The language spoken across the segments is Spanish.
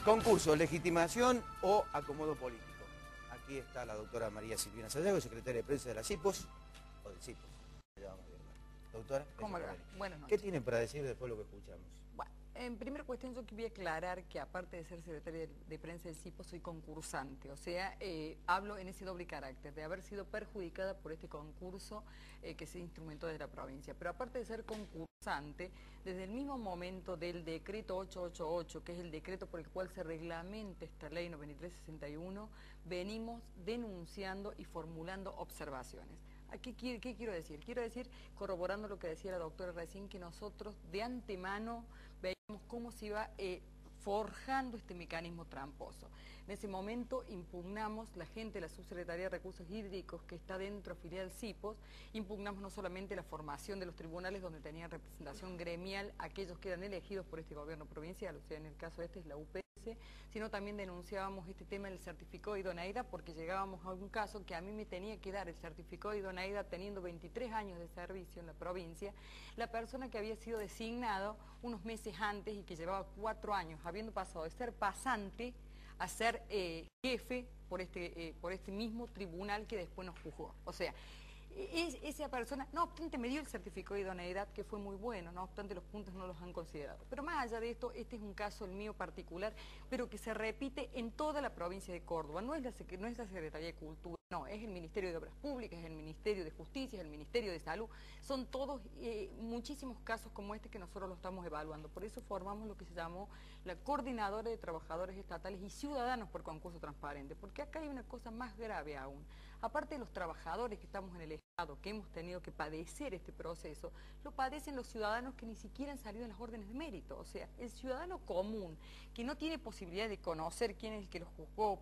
Concurso, legitimación o acomodo político. Aquí está la doctora María Silvina Sayago, secretaria de prensa de la CIPOS, o del CIPOS. Doctora, ¿Cómo le va? Buenas ¿qué noches. tienen para decir después de lo que escuchamos? Bueno, en primera cuestión yo quería aclarar que aparte de ser secretaria de prensa del CIPOS soy concursante, o sea, hablo en ese doble carácter de haber sido perjudicada por este concurso que se instrumentó desde la provincia. Pero aparte de ser concursante, desde el mismo momento del decreto 888, que es el decreto por el cual se reglamenta esta ley 9361, venimos denunciando y formulando observaciones. ¿Qué quiero decir? Quiero decir, corroborando lo que decía la doctora recién, que nosotros de antemano veíamos cómo se iba forjando este mecanismo tramposo. En ese momento impugnamos, la gente de la Subsecretaría de Recursos Hídricos que está dentro afiliada al CIPOS, impugnamos no solamente la formación de los tribunales donde tenían representación gremial aquellos que eran elegidos por este gobierno provincial, o sea, en el caso este es la UPS, sino también denunciábamos este tema del certificado de idoneidad porque llegábamos a un caso que a mí me tenía que dar el certificado de idoneidad teniendo 23 años de servicio en la provincia, la persona que había sido designado unos meses antes y que llevaba 4 años, habiendo pasado de ser pasante a ser jefe por este mismo tribunal que después nos juzgó. O sea, esa persona, no obstante, me dio el certificado de idoneidad, que fue muy bueno, no obstante los puntos no los han considerado. Pero más allá de esto, este es un caso, el mío particular, pero que se repite en toda la provincia de Córdoba. No es la Secretaría de Cultura, no, es el Ministerio de Obras Públicas, es el Ministerio de Justicia, es el Ministerio de Salud. Son todos muchísimos casos como este que nosotros lo estamos evaluando. Por eso formamos lo que se llamó la Coordinadora de Trabajadores Estatales y Ciudadanos por Concurso Transparente, porque acá hay una cosa más grave aún. Aparte de los trabajadores que estamos en el Estado, que hemos tenido que padecer este proceso, lo padecen los ciudadanos que ni siquiera han salido en las órdenes de mérito. O sea, el ciudadano común, que no tiene posibilidad de conocer quién es el que los juzgó,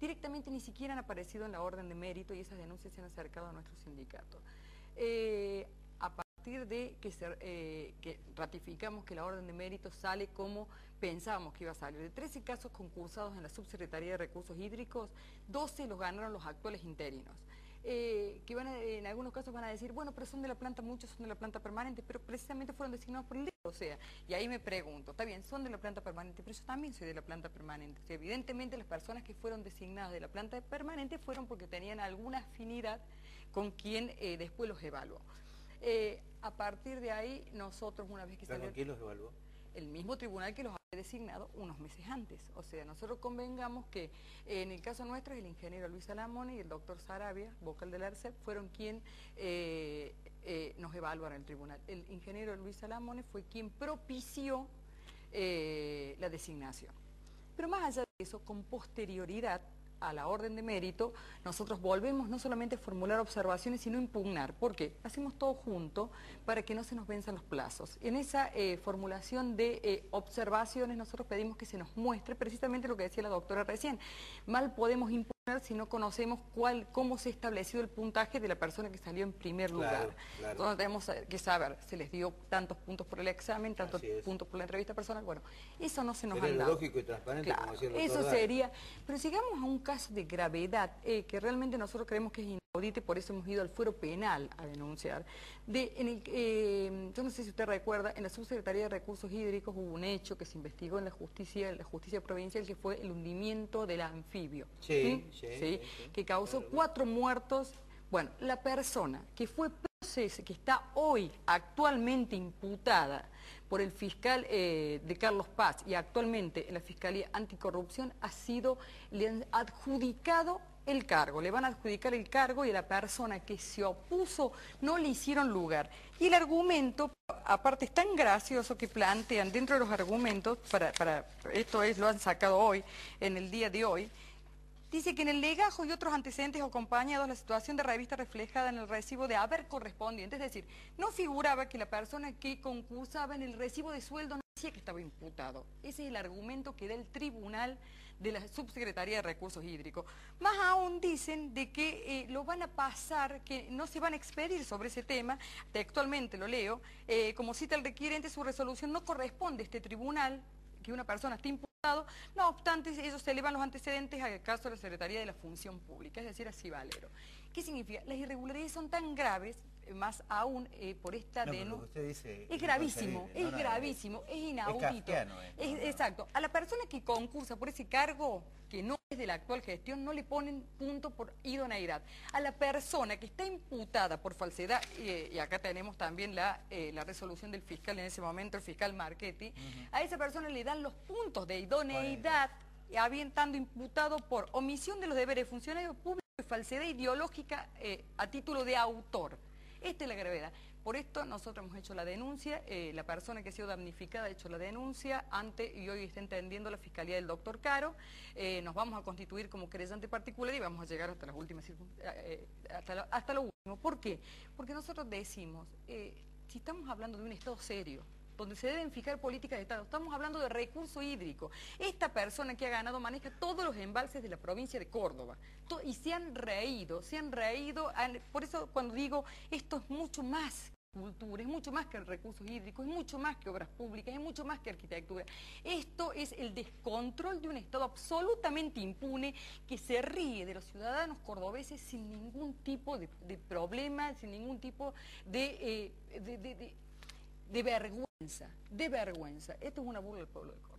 directamente ni siquiera han aparecido en la orden de mérito y esas denuncias se han acercado a nuestro sindicato. A partir de que ratificamos que la orden de mérito sale como pensábamos que iba a salir. De 13 casos concursados en la Subsecretaría de Recursos Hídricos, 12 los ganaron los actuales interinos. En algunos casos van a decir, bueno, pero son de la planta, muchos son de la planta permanente, pero precisamente fueron designados por el dedo, o sea, y ahí me pregunto, está bien, son de la planta permanente, pero yo también soy de la planta permanente. O sea, evidentemente las personas que fueron designadas de la planta permanente fueron porque tenían alguna afinidad con quien después los evaluó. A partir de ahí, nosotros una vez que salió... ¿Quién los evaluó? El mismo tribunal que los había designado unos meses antes. O sea, nosotros convengamos que en el caso nuestro el ingeniero Luis Alamone y el doctor Sarabia, vocal del ARCEP, fueron quien nos evaluaron en el tribunal. El ingeniero Luis Alamone fue quien propició la designación. Pero más allá de eso, con posterioridad a la orden de mérito, nosotros volvemos no solamente a formular observaciones, sino impugnar. ¿Por qué? Hacemos todo junto para que no se nos venzan los plazos. En esa formulación de observaciones nosotros pedimos que se nos muestre precisamente lo que decía la doctora recién. Mal podemos impugnar si no conocemos cómo se ha establecido el puntaje de la persona que salió en primer lugar. Claro. Entonces tenemos que saber, se les dio tantos puntos por el examen, tantos puntos por la entrevista personal. Bueno, eso no se nos han dado. Lógico y transparente, claro, como decía el doctor eso Dale. sería, pero si llegamos a un caso de gravedad, que realmente nosotros creemos que es inaudito y por eso hemos ido al fuero penal a denunciar. Yo no sé si usted recuerda, en la Subsecretaría de Recursos Hídricos hubo un hecho que se investigó en la justicia provincial, que fue el hundimiento del anfibio. Sí. Que causó 4 muertos. Bueno, la persona que fue procesada, que está hoy actualmente imputada por el fiscal de Carlos Paz y actualmente en la Fiscalía Anticorrupción, le han adjudicado el cargo, le van a adjudicar el cargo y a la persona que se opuso no le hicieron lugar. Y el argumento, aparte es tan gracioso que plantean dentro de los argumentos, lo han sacado hoy, en el día de hoy, dice que en el legajo y otros antecedentes o acompañados la situación de revista reflejada en el recibo de haber correspondiente, es decir, no figuraba que la persona que concursaba en el recibo de sueldo no decía que estaba imputado. Ese es el argumento que da el tribunal de la Subsecretaría de Recursos Hídricos. Más aún dicen de que lo van a pasar, que no se van a expedir sobre ese tema, textualmente lo leo, como cita el requirente, su resolución no corresponde a este tribunal, que una persona esté imputado, no obstante ellos se elevan los antecedentes al caso de la Secretaría de la Función Pública, es decir, a Cibalero. ¿Qué significa? Las irregularidades son tan graves más aún por esta denuncia. Usted dice es gravísimo, es gravísimo, es inaudito. Es kafkiano, Exacto. A la persona que concursa por ese cargo, que no es de la actual gestión, no le ponen punto por idoneidad. A la persona que está imputada por falsedad, y acá tenemos también la resolución del fiscal en ese momento, el fiscal Marchetti, a esa persona le dan los puntos de idoneidad, habiendo imputado por omisión de los deberes de funcionario público y falsedad ideológica a título de autor. Esta es la gravedad. Por esto nosotros hemos hecho la denuncia, la persona que ha sido damnificada ha hecho la denuncia y hoy está entendiendo la Fiscalía del doctor Caro. Nos vamos a constituir como querellante particular y vamos a llegar hasta las últimas hasta lo último. ¿Por qué? Porque nosotros decimos, si estamos hablando de un Estado serio, donde se deben fijar políticas de Estado, estamos hablando de recurso hídrico. Esta persona que ha ganado maneja todos los embalses de la provincia de Córdoba y se han reído, por eso cuando digo esto es mucho más que cultura, es mucho más que recursos hídricos, es mucho más que obras públicas, es mucho más que arquitectura. Esto es el descontrol de un Estado absolutamente impune que se ríe de los ciudadanos cordobeses sin ningún tipo de problema, sin ningún tipo de vergüenza. Esto es una burla del pueblo de Córdoba.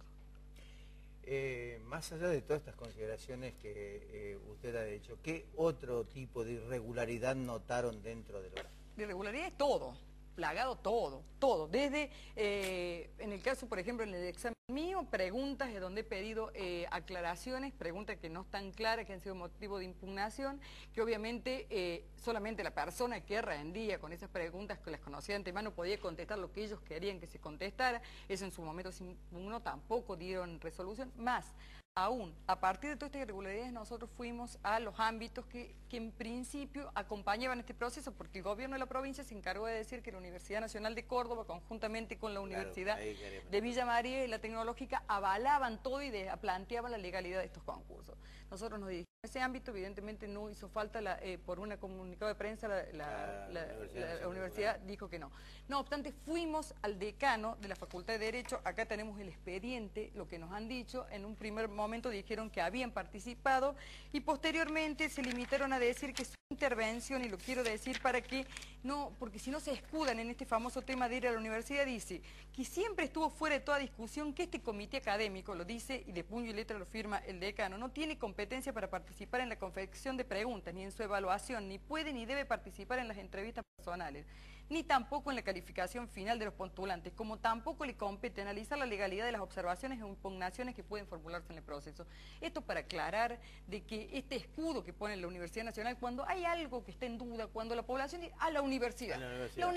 Más allá de todas estas consideraciones que usted ha hecho, ¿qué otro tipo de irregularidad notaron dentro de los...? De irregularidad es todo, plagado todo. Desde, en el caso, por ejemplo, en el examen mío, preguntas de donde he pedido aclaraciones, preguntas que no están claras, que han sido motivo de impugnación, que obviamente solamente la persona que rendía con esas preguntas, que las conocía de antemano, podía contestar lo que ellos querían que se contestara. Eso en su momento se impugnó, tampoco dieron resolución. Más aún, a partir de todas estas irregularidades, nosotros fuimos a los ámbitos que en principio acompañaban este proceso, porque el gobierno de la provincia se encargó de decir que la Universidad Nacional de Córdoba, conjuntamente con la Universidad de Villa María y la Tecnológica, avalaban todo y planteaban la legalidad de estos concursos. Nosotros nos dirigimos a ese ámbito, evidentemente no hizo falta, por un comunicado de prensa, la universidad dijo que no. No obstante, fuimos al decano de la Facultad de Derecho, acá tenemos el expediente, lo que nos han dicho, en un primer momento dijeron que habían participado y posteriormente se limitaron a decir que su intervención, y lo quiero decir para que no, porque si no se escudan en este famoso tema de ir a la universidad, dice que siempre estuvo fuera de toda discusión que este comité académico, lo dice y de puño y letra lo firma el decano, no tiene competencia para participar en la confección de preguntas, ni en su evaluación, ni puede ni debe participar en las entrevistas personales, ni tampoco en la calificación final de los postulantes, como tampoco le compete analizar la legalidad de las observaciones o impugnaciones que pueden formularse en el proceso. Esto para aclarar de que este escudo que pone la Universidad Nacional, cuando hay algo que está en duda, cuando la población dice, la universidad, la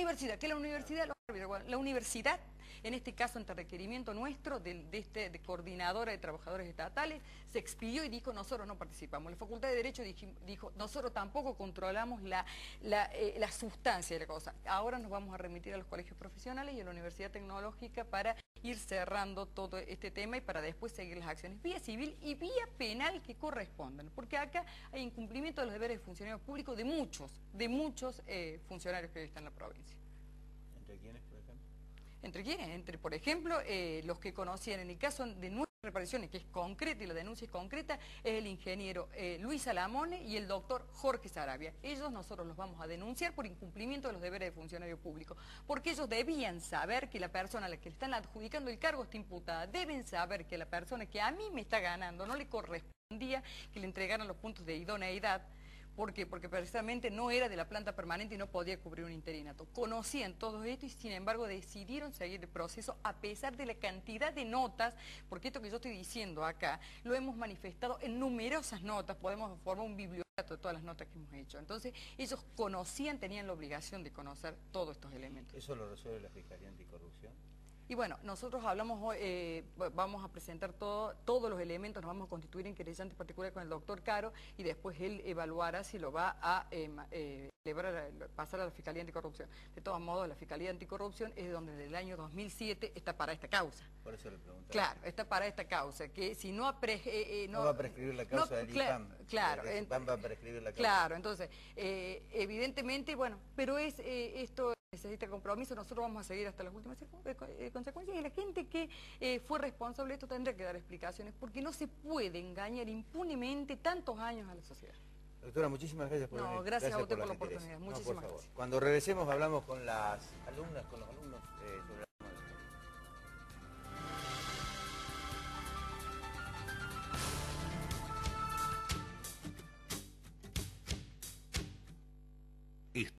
universidad, en este caso ante requerimiento nuestro de coordinadora de trabajadores estatales, se expidió y dijo, nosotros no participamos. La Facultad de Derecho dijo, nosotros tampoco controlamos la sustancia de la cosa. Ahora nos vamos a remitir a los colegios profesionales y a la Universidad Tecnológica para ir cerrando todo este tema y para después seguir las acciones vía civil y vía penal que correspondan, porque acá hay incumplimiento de los deberes de funcionarios públicos de muchos funcionarios que están en la provincia. ¿Entre quiénes, por ejemplo? ¿Entre quiénes? Entre, por ejemplo, los que conocían, en el caso de nuestras reparaciones, que es concreta y la denuncia es concreta, es el ingeniero Luis Salamone y el doctor Jorge Sarabia. Ellos nosotros los vamos a denunciar por incumplimiento de los deberes de funcionario público, porque ellos debían saber que la persona a la que le están adjudicando el cargo está imputada, deben saber que la persona que a mí me está ganando no le correspondía que le entregaran los puntos de idoneidad. ¿Por qué? Porque precisamente no era de la planta permanente y no podía cubrir un interinato. Conocían todo esto y sin embargo decidieron seguir el proceso a pesar de la cantidad de notas, porque esto que yo estoy diciendo acá lo hemos manifestado en numerosas notas, podemos formar un bibliotecario de todas las notas que hemos hecho. Entonces ellos conocían, tenían la obligación de conocer todos estos elementos. ¿Eso lo resuelve la Fiscalía Anticorrupción? Y bueno, nosotros hablamos hoy, vamos a presentar todos los elementos, nos vamos a constituir en querellante particular con el doctor Caro y después él evaluará si lo va a pasar a la Fiscalía Anticorrupción. De todos modos, la Fiscalía Anticorrupción es donde desde el año 2007 está para esta causa. Por eso le pregunto. Claro, está para esta causa, que si no... no va a prescribir la causa del IPAM. Claro. El IPAM va a prescribir la causa. Claro, entonces, evidentemente, bueno, pero esto necesita compromiso, nosotros vamos a seguir hasta las últimas consecuencias y la gente que fue responsable de esto tendrá que dar explicaciones porque no se puede engañar impunemente tantos años a la sociedad. Doctora, muchísimas gracias por venir. Gracias a usted por la gentileza. oportunidad. No, Muchísimas por favor. gracias. Cuando regresemos hablamos con las alumnas, con los alumnos sobre la